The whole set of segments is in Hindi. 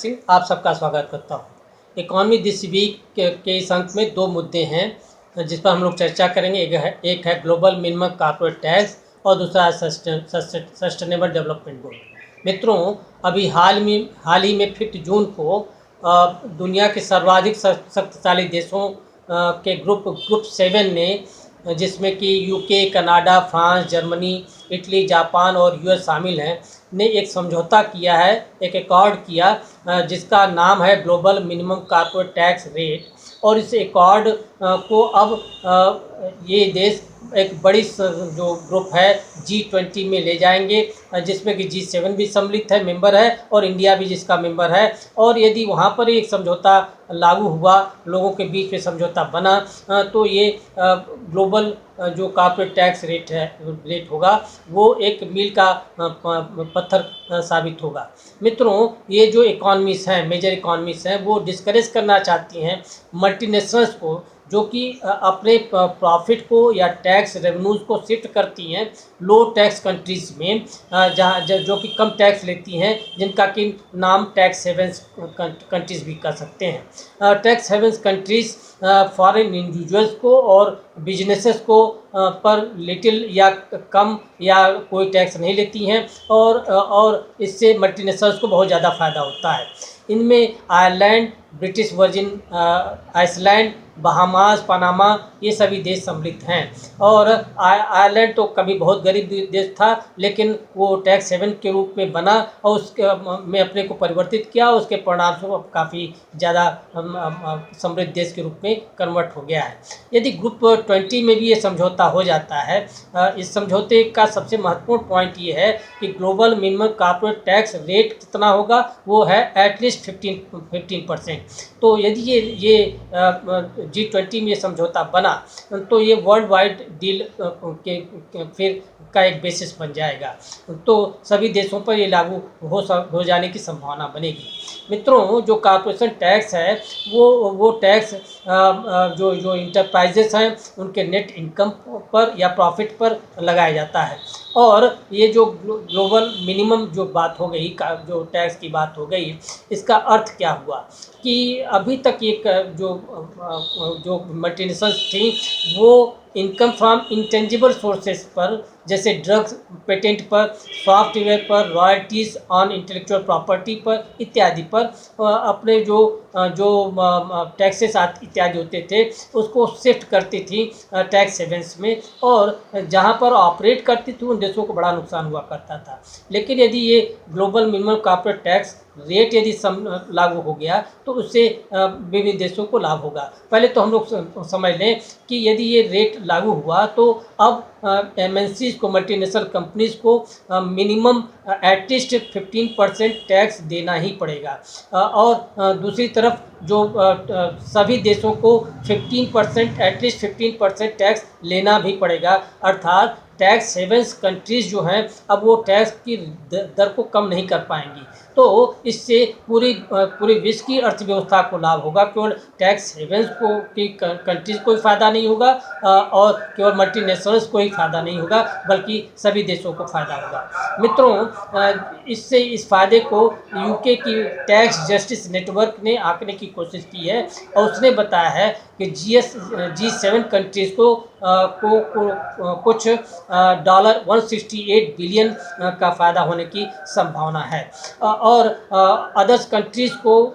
सिंह आप सबका स्वागत करता हूँ। इकॉनमी दिस वीक के इस अंक में दो मुद्दे हैं जिस पर हम लोग चर्चा करेंगे। एक है ग्लोबल मिनिमम कॉर्पोरेट टैक्स और दूसरा है सस्टेनेबल डेवलपमेंट गोल। मित्रों, अभी हाल ही में 5 जून को दुनिया के सर्वाधिक शक्तिशाली देशों के ग्रुप 7 ने, जिसमें कि UK, Canada, France, Germany, Italy, Japan और यूएस शामिल हैं, ने एक समझौता किया है, एक एकॉर्ड किया जिसका नाम है global minimum corporate tax rate. और इस एकॉर्ड को अब ये देश एक बड़ी जो ग्रुप है G20 में ले जाएंगे, जिसमें कि G7 भी सम्मिलित है, मेंबर है, और इंडिया भी जिसका मेंबर है। और यदि वहाँ पर एक समझौता लागू हुआ, लोगों के बीच में समझौता बना, तो ये ग्लोबल जो कॉर्पोरेट टैक्स रेट होगा वो एक मील का पत्थर साबित होगा। मित्रों, ये जो इकॉनमीज हैं, मेजर इकॉनमीज हैं, वो डिस्करेज करना चाहती हैं मल्टीनेशनल्स को, जो कि अपने प्रॉफिट को या टैक्स रेवेन्यूज़ को शिफ्ट करती हैं लो टैक्स कंट्रीज़ में, जहाँ जो कि कम टैक्स लेती हैं, जिनका कि नाम टैक्स हेवन्स कंट्रीज़ भी कर सकते हैं। Tax havens countries foreign individuals को और बिजनेसेस को पर लिटिल या कम या कोई टैक्स नहीं लेती हैं, और इससे मल्टीनेशनल्स को बहुत ज़्यादा फ़ायदा होता है। इनमें Ireland, British Virgin Islands, Bahamas, Panama, ये सभी देश सम्मिलित हैं। और आयरलैंड तो कभी बहुत गरीब देश था, लेकिन वो टैक्स हेवन के रूप में बना और उसके में अपने को परिवर्तित किया, और उसके परिणामस्वरूप काफ़ी ज़्यादा समृद्ध देश के रूप में कन्वर्ट हो गया है। यदि ग्रुप 20 में भी ये समझौता हो जाता है, इस समझौते का सबसे महत्वपूर्ण पॉइंट ये है कि global minimum corporate tax rate कितना होगा, वो है एटलीस्ट 15%। तो यदि ये G20 में समझौता बना, तो ये वर्ल्ड वाइड डील के फिर का एक बेसिस बन जाएगा, तो सभी देशों पर ये लागू हो जाने की संभावना बनेगी। मित्रों, जो कॉर्पोरेशन टैक्स है वो टैक्स जो इंटरप्राइजेस हैं उनके नेट इनकम पर या प्रॉफिट पर लगाया जाता है। और ये जो ग्लोबल मिनिमम जो बात हो गई, जो टैक्स की बात हो गई, इसका अर्थ क्या हुआ कि अभी तक ये जो मल्टीनेशनल्स थी, वो इनकम फ्रॉम इंटेंजिबल सोर्सेज पर, जैसे ड्रग्स, पेटेंट पर, सॉफ्टवेयर पर, रॉयल्टीज़ ऑन इंटेलेक्चुअल प्रॉपर्टी पर इत्यादि पर अपने जो टैक्सेस इत्यादि होते थे उसको शिफ्ट करती थी टैक्स हेवन्स में, और जहां पर ऑपरेट करती थी उन देशों को बड़ा नुकसान हुआ करता था। लेकिन यदि ये global minimum corporate tax rate यदि लागू हो गया, तो उससे विभिन्न देशों को लाभ होगा। पहले तो हम लोग समझ लें कि यदि ये रेट लागू हुआ, तो अब MNCs को, मल्टीनेशनल कंपनीज़ को मिनिमम एटलीस्ट 15% टैक्स देना ही पड़ेगा। और दूसरी तरफ जो सभी देशों को 15%, एटलीस्ट 15% टैक्स लेना भी पड़ेगा। अर्थात टैक्स हेवन्स कंट्रीज़ जो हैं, अब वो टैक्स की दर को कम नहीं कर पाएंगी। तो इससे पूरी विश्व की अर्थव्यवस्था को लाभ होगा। केवल टैक्स हेवन्स की कंट्रीज़ को ही फ़ायदा नहीं होगा, और केवल मल्टीनेशनल्स को ही फ़ायदा नहीं होगा, बल्कि सभी देशों को फ़ायदा होगा। मित्रों, इससे इस फ़ायदे को यूके की टैक्स जस्टिस नेटवर्क ने आंकने की कोशिश की है, और उसने बताया है कि G7 कंट्रीज़ को कुछ $168 बिलियन का फ़ायदा होने की संभावना है, और अदर्स कंट्रीज़ को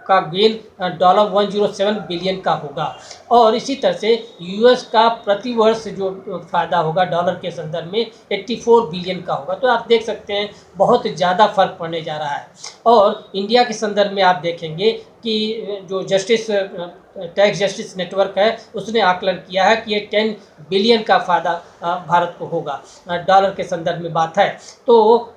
का गेन $107 बिलियन का होगा। और इसी तरह से यूएस का प्रति वर्ष जो फ़ायदा होगा डॉलर के संदर्भ में 84 बिलियन का होगा। तो आप देख सकते हैं बहुत ज़्यादा फ़र्क पड़ने जा रहा है। और इंडिया के संदर्भ में आप देखेंगे कि जो टैक्स जस्टिस नेटवर्क है, उसने आकलन किया है कि ये 10 बिलियन का फ़ायदा भारत को होगा, डॉलर के संदर्भ में बात है। तो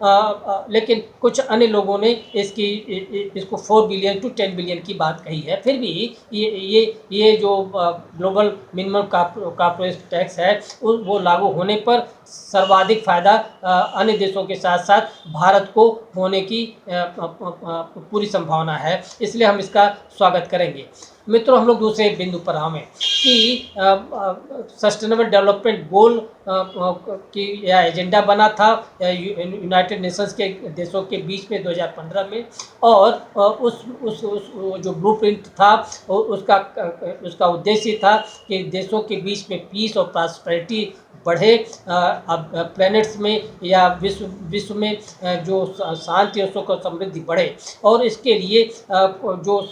लेकिन कुछ अन्य लोगों ने इसको 4 बिलियन टू 10 बिलियन की बात कही है। फिर भी ये जो ग्लोबल मिनिमम कॉर्पोरेट टैक्स है, वो लागू होने पर सर्वाधिक फ़ायदा अन्य देशों के साथ साथ भारत को होने की पूरी संभावना है, इसलिए हम इसका स्वागत करेंगे। मित्रों, हम लोग दूसरे बिंदु पर आवें कि सस्टेनेबल डेवलपमेंट गोल की या एजेंडा बना था यूनाइटेड नेशंस के देशों के बीच में 2015 में, और उस वो जो ब्लूप्रिंट था उसका उद्देश्य था कि देशों के बीच में पीस और प्रॉस्पेरिटी बढ़े, अब प्लैनेट्स में या विश्व में जो शांति और सुख और समृद्धि बढ़े। और इसके लिए जो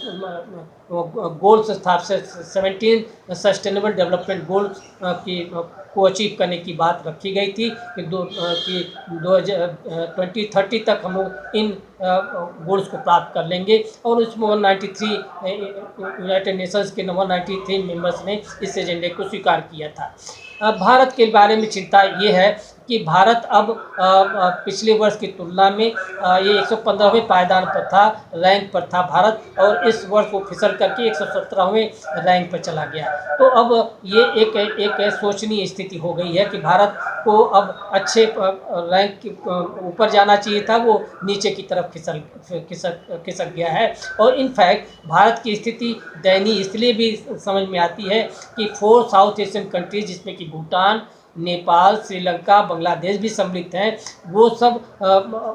गोल्स स्थापित 17 सस्टेनेबल डेवलपमेंट गोल्स की को अचीव करने की बात रखी गई थी कि 2030 तक हम लोग इन गोल्स को प्राप्त कर लेंगे। और उसमें 193 यूनाइटेड नेशंस के 193 मेंबर्स ने इस एजेंडे को स्वीकार किया था। भारत के बारे में चिंता ये है कि भारत अब पिछले वर्ष की तुलना में ये 115वें पायदान पर था, रैंक पर था भारत, और इस वर्ष वो फिसल करके 117वें रैंक पर चला गया। तो अब ये एक सोचनीय स्थिति हो गई है कि भारत को अब अच्छे रैंक के ऊपर जाना चाहिए था, वो नीचे की तरफ खिसक गया है। और इनफैक्ट भारत की स्थिति दयनीय इसलिए भी समझ में आती है कि 4 साउथ एशियन कंट्रीज, जिसमें कि भूटान, नेपाल, श्रीलंका, बांग्लादेश भी सम्मिलित हैं, वो सब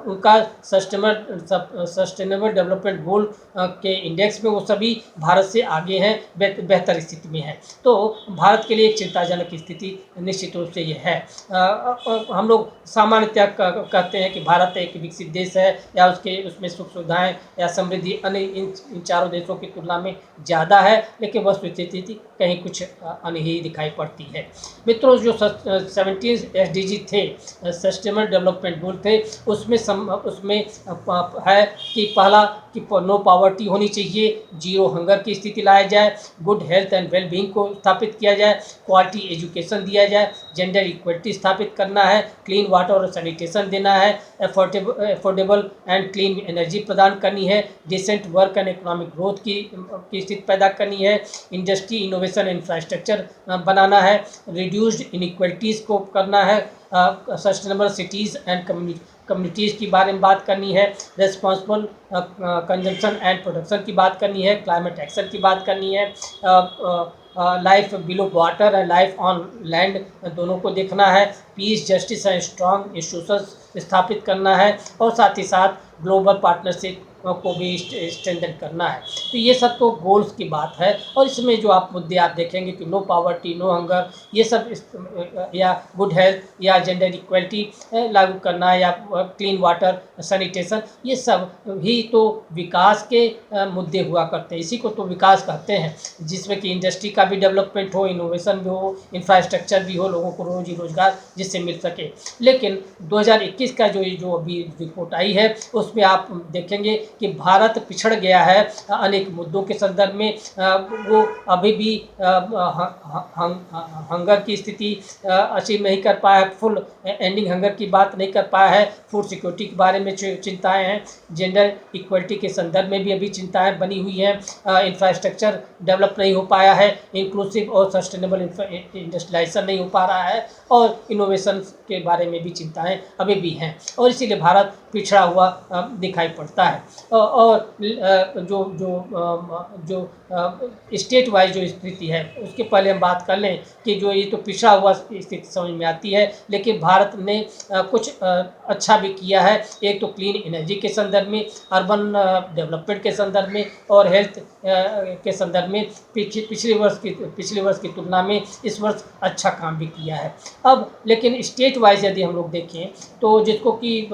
उनका सस्टेनेबल डेवलपमेंट गोल के इंडेक्स में वो सभी भारत से आगे हैं, बेहतर स्थिति में हैं। तो भारत के लिए एक चिंताजनक स्थिति निश्चित रूप से ये है। हम लोग सामान्यतः कहते हैं कि भारत एक विकसित देश है या उसमें सुख सुविधाएँ या समृद्धि अन्य इन चारों देशों की तुलना में ज़्यादा है, लेकिन वस्तुस्थिति कहीं कुछ अन्य ही दिखाई पड़ती है। मित्रों, जो 17 SDG थे, सस्टेनेबल डेवलपमेंट गोल थे, उसमें है कि पहला कि नो पॉवर्टी होनी चाहिए, जीरो हंगर की स्थिति लाया जाए, गुड हेल्थ एंड वेलबींग को स्थापित किया जाए, क्वालिटी एजुकेशन दिया जाए, जेंडर इक्वलिटी स्थापित करना है, क्लीन वाटर और सैनिटेशन देना है, अफोर्डेबल एंड क्लीन एनर्जी प्रदान करनी है, decent work and economic growth की स्थिति पैदा करनी है, इंडस्ट्री इनोवेशन इंफ्रास्ट्रक्चर बनाना है, रिड्यूस्ड इनइक्वलिटीज़ को करना है, सस्टेनेबल सिटीज़ एंड कम्युनिटीज़ की बारे में बात करनी है, रेस्पॉन्सिबल कंजम्पशन एंड प्रोडक्शन की बात करनी है, क्लाइमेट एक्शन की बात करनी है, life below water and life on land दोनों को देखना है, peace, justice and strong institutions स्थापित करना है, और साथ ही साथ ग्लोबल पार्टनरशिप को भी स्ट्रेंथन करना है। तो ये सब तो गोल्स की बात है। और इसमें जो मुद्दे आप देखेंगे कि नो पॉवर्टी, नो हंगर, ये सब या गुड हेल्थ या जेंडर इक्वलिटी लागू करना या क्लीन वाटर, सैनिटेशन, ये सब भी तो विकास के मुद्दे हुआ करते हैं। इसी को तो विकास कहते हैं, जिसमें कि इंडस्ट्री का भी डेवलपमेंट हो, इनोवेशन भी हो, इंफ्रास्ट्रक्चर भी हो, लोगों को रोजी रोजगार जिससे मिल सके। लेकिन 2021 का जो अभी रिपोर्ट आई है, उसमें आप देखेंगे कि भारत पिछड़ गया है अनेक मुद्दों के संदर्भ में। वो अभी भी हंगर की स्थिति अचीव नहीं कर पाया है, फुल एंडिंग हंगर की बात नहीं कर पाया है, फूड सिक्योरिटी के बारे में चिंताएं हैं, जेंडर इक्वलिटी के संदर्भ में भी अभी चिंताएं बनी हुई हैं, इंफ्रास्ट्रक्चर डेवलप नहीं हो पाया है, इंक्लूसिव और सस्टेनेबल इंडस्ट्रियलाइजेशन नहीं हो पा रहा है, और इनोवेशन के बारे में भी चिंताएं अभी भी हैं, और इसीलिए भारत पिछड़ा हुआ दिखाई पड़ता है। और जो स्टेट वाइज जो स्थिति है, उसके पहले हम बात कर लें कि जो ये तो पिछड़ा हुआ स्थिति समझ में आती है, लेकिन भारत ने कुछ अच्छा भी किया है। एक तो क्लीन एनर्जी के संदर्भ में, अर्बन डेवलपमेंट के संदर्भ में, और हेल्थ के संदर्भ में पिछले वर्ष की तुलना में इस वर्ष अच्छा काम भी किया है। अब लेकिन स्टेट वाइज यदि हम लोग देखें तो जिसको कि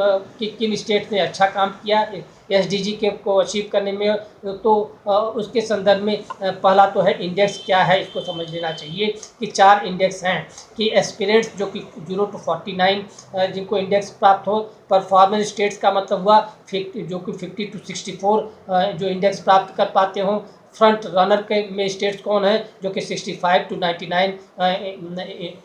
किन स्टेट ने अच्छा काम किया SDG को अचीव करने में, तो उसके संदर्भ में पहला तो है इंडेक्स क्या है, इसको समझ लेना चाहिए कि 4 इंडेक्स हैं कि एस्पिरेंट्स जो कि 0 to 49 जिनको इंडेक्स प्राप्त हो, परफॉर्मेंस स्टेट्स का मतलब हुआ 50 जो कि 50 to 64 जो इंडेक्स प्राप्त कर पाते हों, फ्रंट रनर के में स्टेट्स कौन है जो कि 65 to 99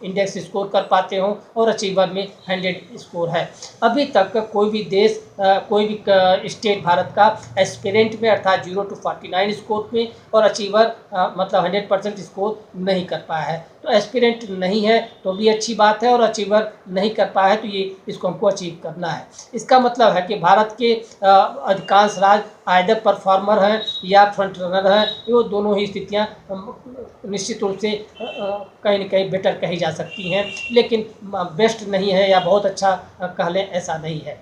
इंडेक्स स्कोर कर पाते हों, और अचीवर में 100 स्कोर है। अभी तक कोई भी देश कोई भी स्टेट भारत का एस्पिरेंट में अर्थात 0 to 49 स्कोर में और अचीवर मतलब 100% स्कोर नहीं कर पाया है। तो एस्पिरेंट नहीं है तो भी अच्छी बात है, और अचीवर नहीं कर पाया है तो ये इसको हमको अचीव करना है। इसका मतलब है कि भारत के अधिकांश राज्य आइदर परफॉर्मर हैं या फ्रंट रनर हैं, वो दोनों ही स्थितियाँ निश्चित रूप से कहीं न कहीं बेटर कही जा सकती हैं, लेकिन बेस्ट नहीं है या बहुत अच्छा कह लें, ऐसा नहीं है।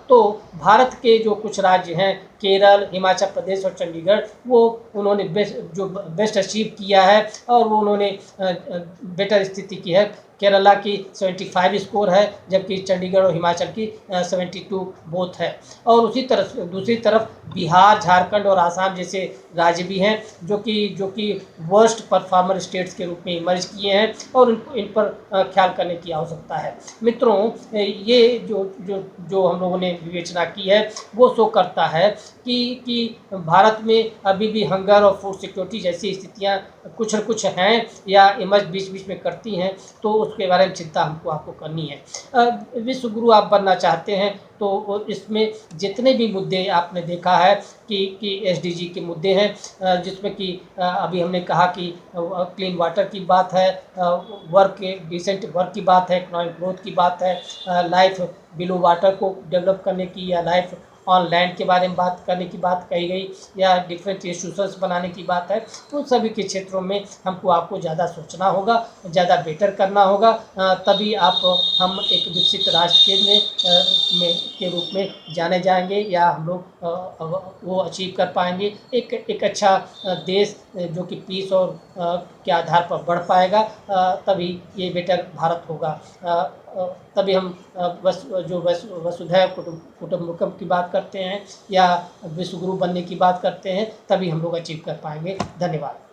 तो भारत के जो कुछ राज्य हैं, केरल, हिमाचल प्रदेश और चंडीगढ़, वो उन्होंने बेस्ट अचीव किया है और वो उन्होंने बेटर स्थिति की है। केरला की 75 स्कोर है, जबकि चंडीगढ़ और हिमाचल की 72 बोथ है। और उसी तरफ दूसरी तरफ बिहार, झारखंड और आसाम जैसे राज्य भी हैं जो कि वर्स्ट परफॉर्मर स्टेट्स के रूप में इमर्ज किए हैं, और इन पर ख्याल करने की आवश्यकता है। मित्रों, ये जो हम लोगों ने विवेचना की है वो शो करता है कि भारत में अभी भी हंगर और फूड सिक्योरिटी जैसी स्थितियाँ कुछ न कुछ हैं या इमर्ज बीच बीच में करती हैं, तो उसके बारे में चिंता हमको आपको करनी है। विश्व गुरु आप बनना चाहते हैं तो इसमें जितने भी मुद्दे आपने देखा है कि एसडीजी के मुद्दे हैं, जिसमें कि अभी हमने कहा कि क्लीन वाटर की बात है, वर्क डिसेंट वर्क की बात है, इकोनॉमिक ग्रोथ की बात है, लाइफ बिलो वाटर को डेवलप करने की या लाइफ ऑन लैंड के बारे में बात करने की बात कही गई, या डिफरेंट इंस्टीट्यूशंस बनाने की बात है। उन सभी के क्षेत्रों में आपको ज़्यादा सोचना होगा, ज़्यादा बेटर करना होगा, तभी हम एक विकसित राष्ट्र के रूप में जाने जाएंगे, या हम लोग वो अचीव कर पाएंगे एक अच्छा देश जो कि पीस और के आधार पर बढ़ पाएगा। तभी ये बेटर भारत होगा। तभी हम वसुधैव कुटुंबकम की बात करते हैं या विश्व गुरु बनने की बात करते हैं, तभी हम लोग अचीव कर पाएंगे। धन्यवाद।